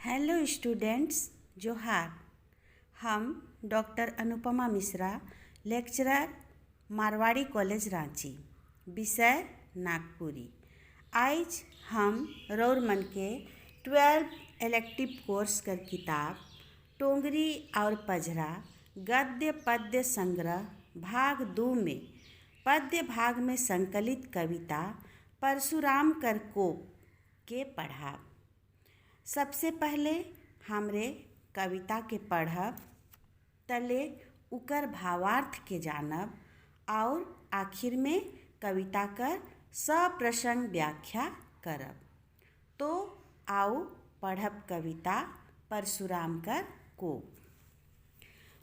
Hello students, जोहार। हम doctor Anupama Mishra, lecturer, Marwari college Ranchi, विषय नागपुरी। आज हम रौर मन के 12 इलेक्टिव कोर्स कर किताब टोंगरी और पझरा गद्य पद्य संग्रह भाग 2 में पद्य भाग में संकलित कविता परशुराम कर कोप के पढ़ा। सबसे पहले हमरे कविता के पढ़ब, तले उकर भावार्थ के जानब और आखिर में कविता कर सप्रसंग व्याख्या करब। तो आओ पढ़ब कविता परशुराम कर कोप।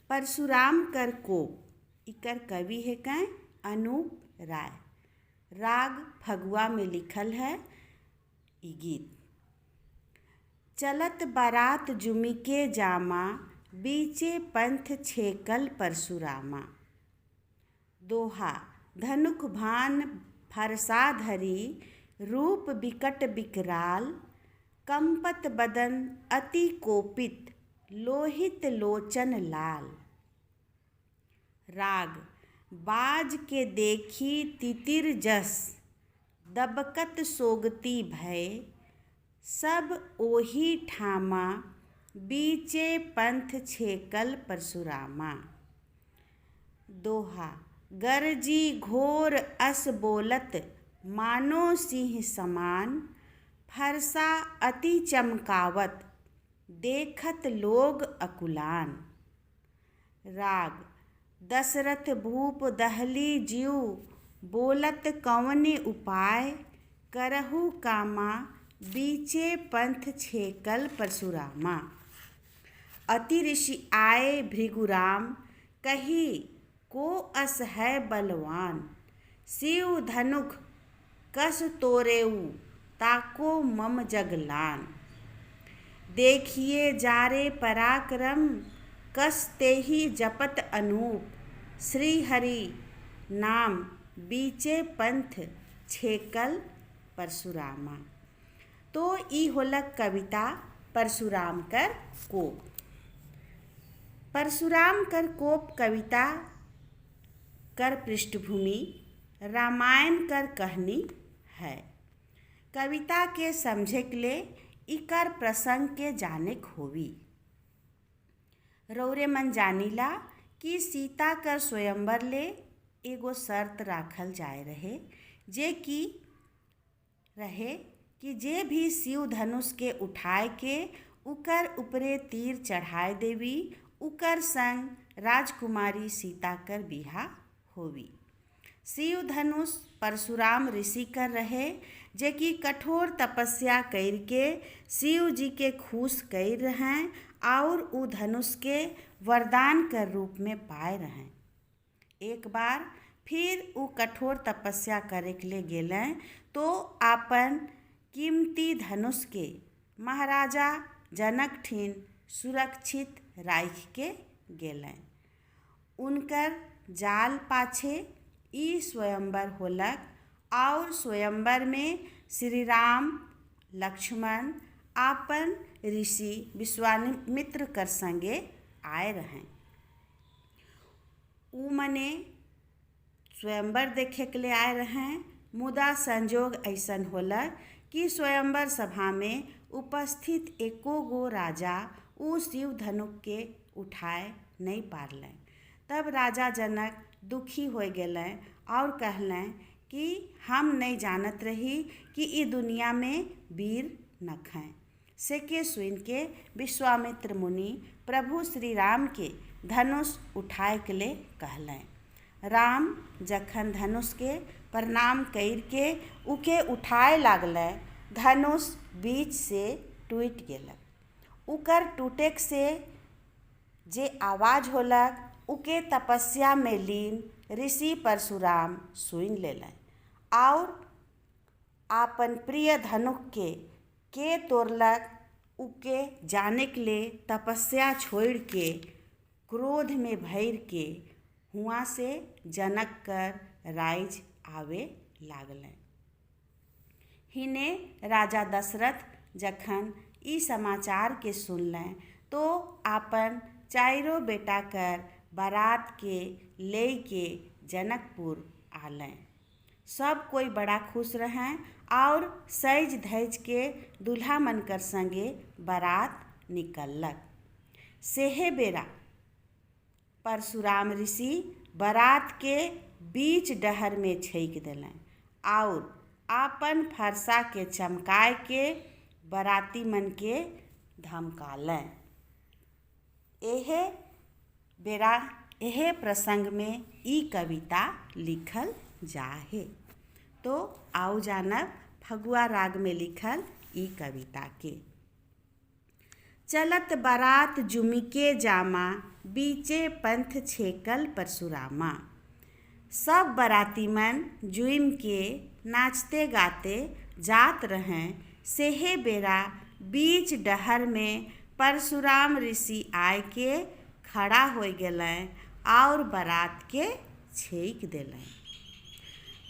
परशुराम कर कोप इकर कवि है कै अनूप राय। राग फगुआ में लिखल है ई गीत। चलत बारात जुमी के जामा, बीचे पंथ छेकल परशुरामा। दोहा धनुख भान फरसा धरी, रूप बिकट बिकराल। कंपत बदन अति कोपित, लोहित लोचन लाल। राग बाज के देखी तितिर जस, दबकत सोगती भय। सब ओही ठामा, बीचे पंथ छेकल परशुरामा। दोहा गरजी घोर अस बोलत, मानो सिंह समान। फरसा अति चमकावत, देखत लोग अकुलान। राग दशरथ भूप दहली जीव, बोलत कौने उपाय। करहु कामा, बीचे पंथ छेकल परशुरामा। अति ऋषि आए भृगुराम, कही को अस है बलवान। शिव धनुख कस तोरेऊ, ताको मम जगलान। देखिए जारे पराक्रम, कस तेहि जपत अनूप। श्री हरि नाम, बीचे पंथ छेकल परशुरामा। तो ई होलक कविता परशुराम कर कोप। परशुराम कर कोप कविता कर पृष्ठभूमि रामायण कर कहानी है। कविता के समझे के लिए इकर प्रसंग के जाने होवी। रौरे मन जानीला कि सीता कर स्वयंवर ले एगो शर्त राखल जाए रहे, जे भी शिव धनुष के उठाए के उकर ऊपरे तीर चढ़ाए देवी, उकर संग राजकुमारी सीता कर बिहा होवी। शिव धनुष परशुराम ऋषि कर रहे, जे कि कठोर तपस्या करके शिव जी के खुश कर रहें और उ धनुष के वरदान कर रूप में पाए रहें। एक बार फिर उ कठोर तपस्या करे के लिए गेलें तो आपन कीमती धनुष के महाराजा जनक ठीन सुरक्षित राख के गेलें। उनकर जाल पाछे ई स्वयंवर होलक और स्वयंवर में श्री राम लक्ष्मण आपन ऋषि विश्वामित्र कर संगे आए रहें। उ मने स्वयंवर देखे के लिए आए रहें, मुदा संजोग ऐसन होलक कि स्वयंवर सभा में उपस्थित एको गो राजा उ शिव धनुष के उठाए नहीं पारलें। तब राजा जनक दुखी हो गेलें और कहलें कि हम नहीं जानत रही कि ई दुनिया में वीर नखें। सेके सुन के विश्वामित्र मुनि प्रभु श्री राम के धनुष उठाए के लिए कहलें। राम जखन धनुष के प्रणाम कर के उके उठाए लागले, धनुष बीच से टूट गेलक। उकर टूटेक से जे आवाज होलक उके तपस्या में लीन ऋषि परशुराम सुन लेलें और आपन प्रिय धनुष के तोड़लक। उके जाने के लिए तपस्या छोड़ के क्रोध में भर के हुआ से जनक कर राइज आवे लागलें। हिने राजा दशरथ जखन ई समाचार के सुनलें तो आपन चारों बेटा कर बारात के ले के जनकपुर आलें। सब कोई बड़ा खुश रहें और सज धज के दूल्हा मनकर संगे बारात निकलक। सेहे बेरा परशुराम ऋषि बारात के बीच डहर में छेक दिलें और आपन फरसा के चमकाए के बाराती मन के धमकालें। एहे प्रसंग में ई कविता लिखल जाहे। तो आओ जानब फगुआ राग में लिखल ई कविता के। चलत बारात जुमिके जामा, बीचे पंथ छेकल परशुरामा। सब बाराती मन जुइम के नाचते गाते जात रहें। सेहे बेरा बीच डहर में परशुराम ऋषि आए के खड़ा हो गेलें और बारात के छेक देलें।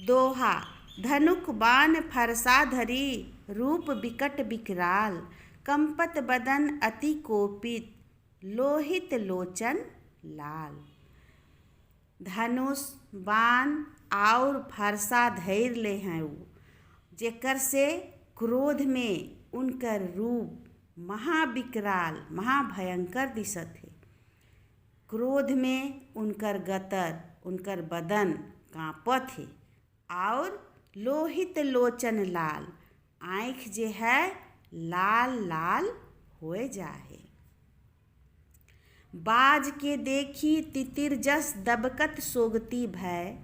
दोहा धनुक बाण फरसा धरी, रूप बिकट विकराल। कंपत बदन अति कोपित, लोहित लोचन लाल। धनुष बाण और फरसा धैर ले हैं उ, जेकर से क्रोध में उनकर रूप महाविकराल महाभयंकर दिशत है। क्रोध में उनकर गतर उनकर बदन कांपत है और लोहित लोचन लाल, आँख जे है लाल लाल होए जाहे। बाज के देखी तितिर जस दबकत सोगती भय,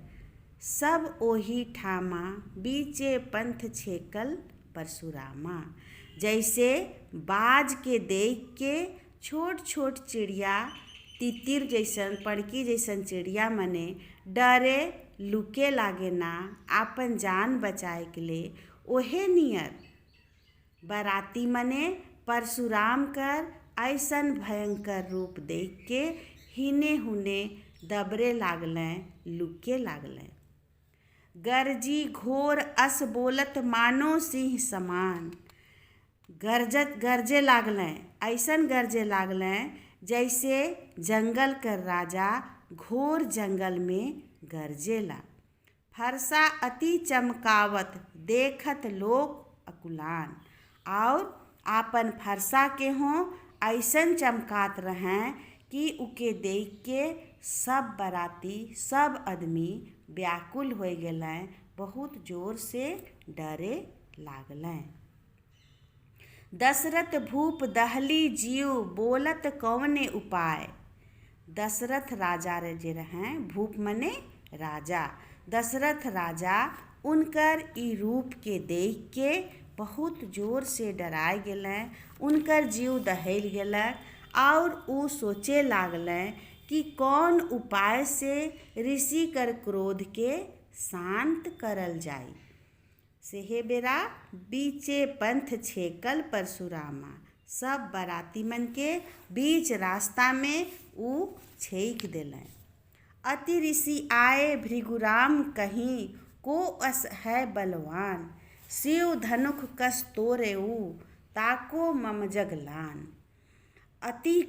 सब ओही ठामा बीचे पंथ छेकल परशुरामा। जैसे बाज के देख के छोट छोट चिड़िया तितिर जैसन पड़की जैसन चिड़िया मने डरे लुके लागे ना आपन जान बचाए के लिए, ओहे नियर बाराती मने परशुराम कर ऐसन भयंकर रूप देख के हिने हुने दबरे लागलें लुके लागलें। गरजी घोर अस बोलत मानो सिंह समान, गरजे लागलें ऐसन गरजे लागलें जैसे जंगल कर राजा घोर जंगल में गरजेला। फरसा अति चमकावत देखत लोग अकुलान, और आपन फरसा के हों ऐसन चमकात रहें कि उके देख के सब बाराती सब आदमी व्याकुल हो गेलें, बहुत जोर से डरे लागलें। दशरथ भूप दहली जीव, बोलत कौने उपाय। दशरथ राजा जे रहें, भूप मने राजा, दशरथ राजा उनकर ई रूप के देख के बहुत जोर से डराए गेलें, उनकर जीव दहल गेलक और ऊ सोचे लागलें कि कौन उपाय से ऋषि कर क्रोध के शांत करल जाई। सेहे बेरा बीचे पंथ छेकल परशुरामा, सब बाराती मन के बीच रास्ता में ऊ छेक देलें। अति ऋषि आए भृगुराम कहीं, को अस है बलवान। शिव धनुख कस तोरे ऊ, ताको मम जगलान। अति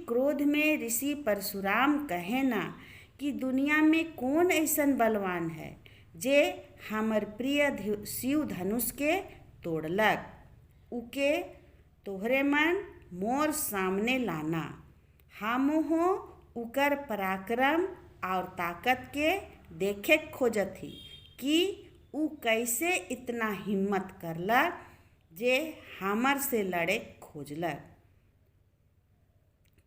क्रोध में ऋषि परशुराम कहे ना कि दुनिया में कौन ऐसन बलवान है जे हमर प्रिय शिव धनुष के तोड़लक। उके तोहरे मन मोर सामने लाना, हमू हो उकर पराक्रम और ताकत के देखे खोजत ही कि ऊ कैसे इतना हिम्मत करलक जे हमर से लड़े खोजलक।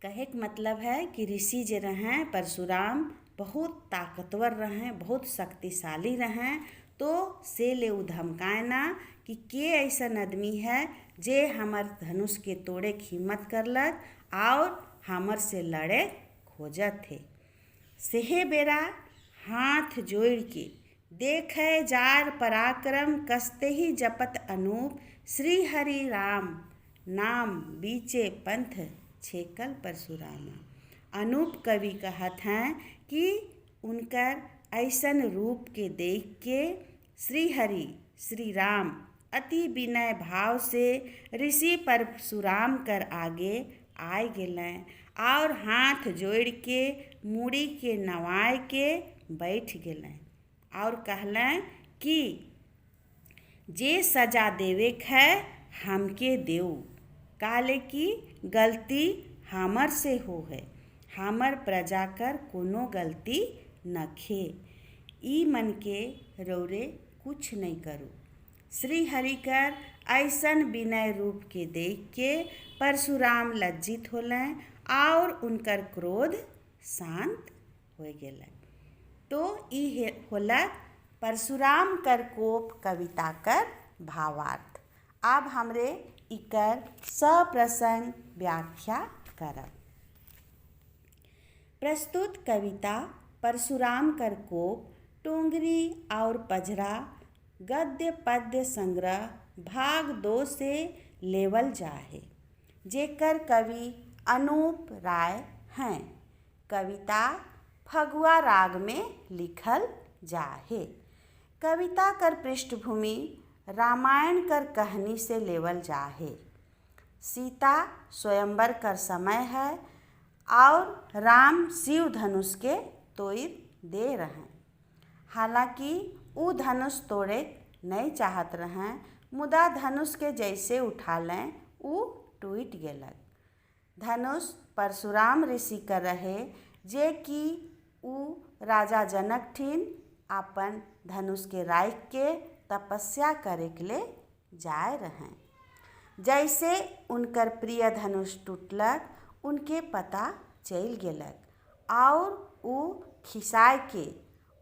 कहे के मतलब है कि ऋषि जे रहें परशुराम बहुत ताकतवर रहें, बहुत शक्तिशाली रहें, तो से ले ऊ धमकाए ना कि के ऐसन आदमी है जे हमर धनुष के तोड़े के हिम्मत करलक और हमर से लड़े खोजत थे। सेहे बेरा हाथ जोड़ के देखे जार पराक्रम, कसते ही जपत अनूप। श्री हरि राम नाम बीचे पंथ छेकल परशुरामा। अनूप कवि कहत हैं कि उनकर ऐसन रूप के देख के श्री हरि श्री राम अति विनय भाव से ऋषि परशुराम कर आगे आए गेलें और हाथ जोड़ के मूड़ी के नवाए के बैठ गेलें और कहलें कि जे सजा देवे है हमके देऊ, काले की गलती हमर से हो है, हमर प्रजा कर कोनो गलती नखे, ई मन के रौरे कुछ नहीं करू। श्री हरि कर ऐसन विनय रूप के देख के परशुराम लज्जित होलें और उनकर क्रोध शांत हो गेलें। तो ई होलक परशुराम कर कोप कविता कर भावार्थ। अब हमरे इकर सप्रसंग व्याख्या करब। प्रस्तुत कविता परशुराम कर कोप टोंगरी और पजरा गद्य पद्य संग्रह भाग 2 से लेवल जाहे, जेकर कवि अनूप राय हैं। कविता फगुआ राग में लिखल जाहे। कविता कर पृष्ठभूमि रामायण कर कहानी से लेवल जाहे। सीता स्वयंवर कर समय है और राम शिव धनुष के तोड़ दे रहे। हालांकि ऊ धनुष तोड़े नहीं चाहत रहें, मुदा धनुष के जैसे उठा लें ऊ टूट गेलक। धनुष परशुराम ऋषि कर रहे, जे कि ऊ राजा जनक ठीन अपन धनुष के राख के तपस्या करे के ले जाए रहें। जैसे उनकर प्रिय धनुष टूटलक, उनके पता चल गेलक और ऊ खिसाए के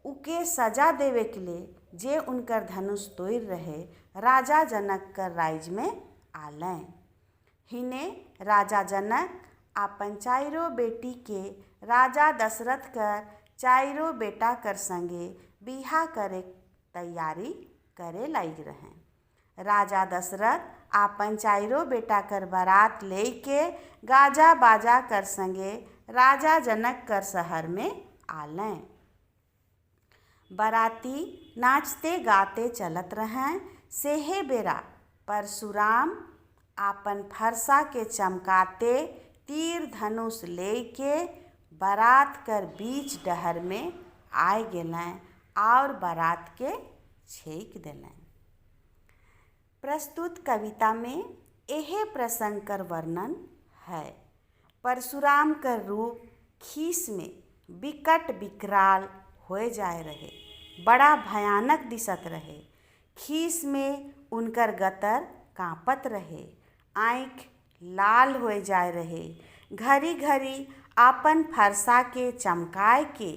उके सजा देवे के लिए जे उनकर धनुष तोड़ रहे राजा जनक कर राज में आलें। हिने राजा जनक अपन चारों बेटी के राजा दशरथ कर चारों बेटा कर संगे बिहा करे तैयारी करे लाग रहे। राजा दशरथ अपन चारों बेटा कर बारात लेके गाजा बाजा कर संगे राजा जनक कर शहर में आलें। बाराती नाचते गाते चलत रहें। सेहे बेरा परशुराम आपन फरसा के चमकाते तीर धनुष लेके बारात कर बीच डहर में आए गेलें और बारात के छेक देलें। प्रस्तुत कविता में एहे प्रसंग कर वर्णन है। परशुराम कर रूप खीस में विकट विकराल हो जाए रहे, बड़ा भयानक दिसत रहे। खीस में उनकर गतर कांपत रहे, आँख लाल हो जाए रहे। घड़ी घड़ी आपन फरसा के चमकाए के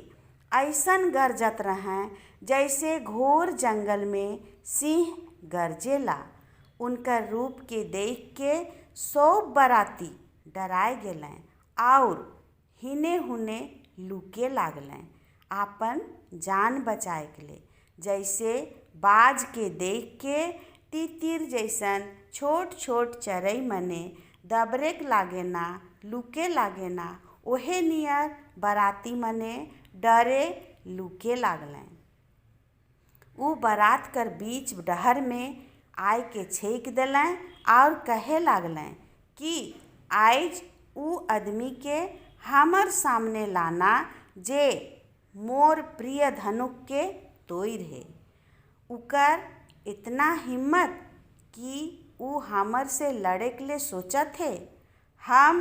ऐसन गरजत रहें जैसे घोर जंगल में सिंह गरजेला। उनकर रूप के देख के सब बाराती डराए गेलें और हिने हुने लुके लागलें आपन जान बचाए के लिए। जैसे बाज के देख के तितिर जैसन छोट छोट चरई मने दबरेक लागे ना, लुके लागे ना, ओहे नियर बाराती मने डरे लुके लागलें। ऊ बारात कर बीच डहर में आय के छेक देलें और कहे लागलें कि आज ऊ आदमी के हमर सामने लाना जे मोर प्रिय धनुक के तोड़ है। उकर इतना हिम्मत कि ऊ हमर से लड़े के लिए सोचत है। हम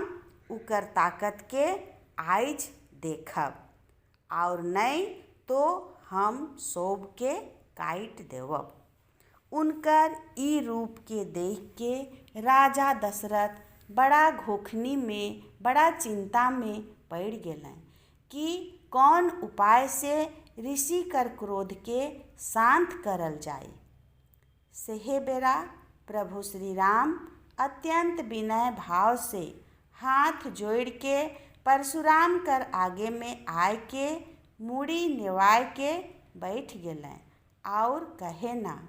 उकर ताकत के आज देखब और नहीं तो हम सब के काट देवब। उनकर ई रूप के देख के राजा दशरथ बड़ा घोखनी में, बड़ा चिंता में पड़ गेलें कि कौन उपाय से ऋषि कर क्रोध के शांत करल जाए। सेहे बेरा प्रभु श्री राम अत्यंत विनय भाव से हाथ जोड़ के परशुराम कर आगे में आए के मूड़ी निवाए के बैठ गेलें और कहे ना,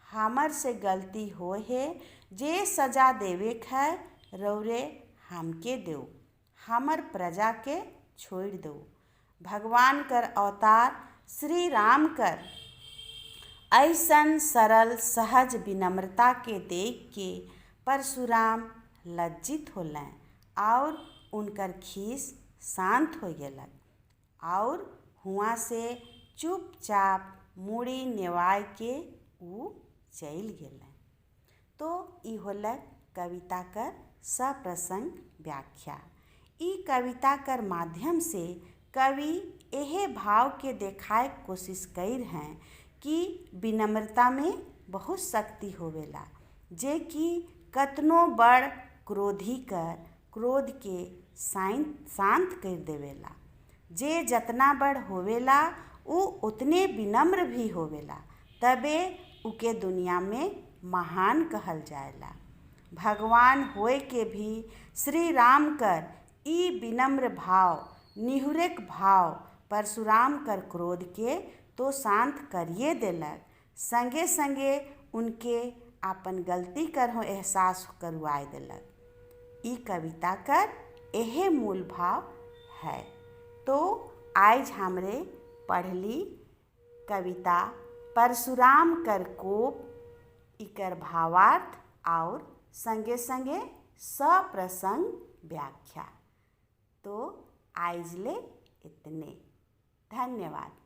हमर से गलती हो है, जे सजा देवे है रौरे हमके दो, हमर प्रजा के छोड़ दो। भगवान कर अवतार श्री राम कर ऐसन सरल सहज विनम्रता के देख के परशुराम लज्जित होलें और उनकर खीस शांत हो गेलक और हुआ से चुपचाप मुड़ी नेवाय के ऊ चल गेलें। तो ई होलक कविता कर सप्रसंग व्याख्या। ई कविता कर माध्यम से कवि एहे भाव के देखाए कोशिश कर हैं कि विनम्रता में बहुत शक्ति होवेला, जे कि कतनो बड़ क्रोधी कर क्रोध के शांत कर देवेला। जे जतना बड़ होवेला उ उतने विनम्र भी होवेला, तबे उके दुनिया में महान कहल जाएला। भगवान होए के भी श्री राम कर ई विनम्र भाव, निहुरक भाव परशुराम कर क्रोध के तो शांत करिए देलक, संगे संगे उनके आपन गलती कर हो एहसास करवाए देलक। ई कविता कर एहे मूल भाव है। तो आज हमरे पढ़ली कविता परशुराम कर कोप, इकर भावार्थ और संगे संगे सप्रसंग व्याख्या। तो आज ले इतने। धन्यवाद।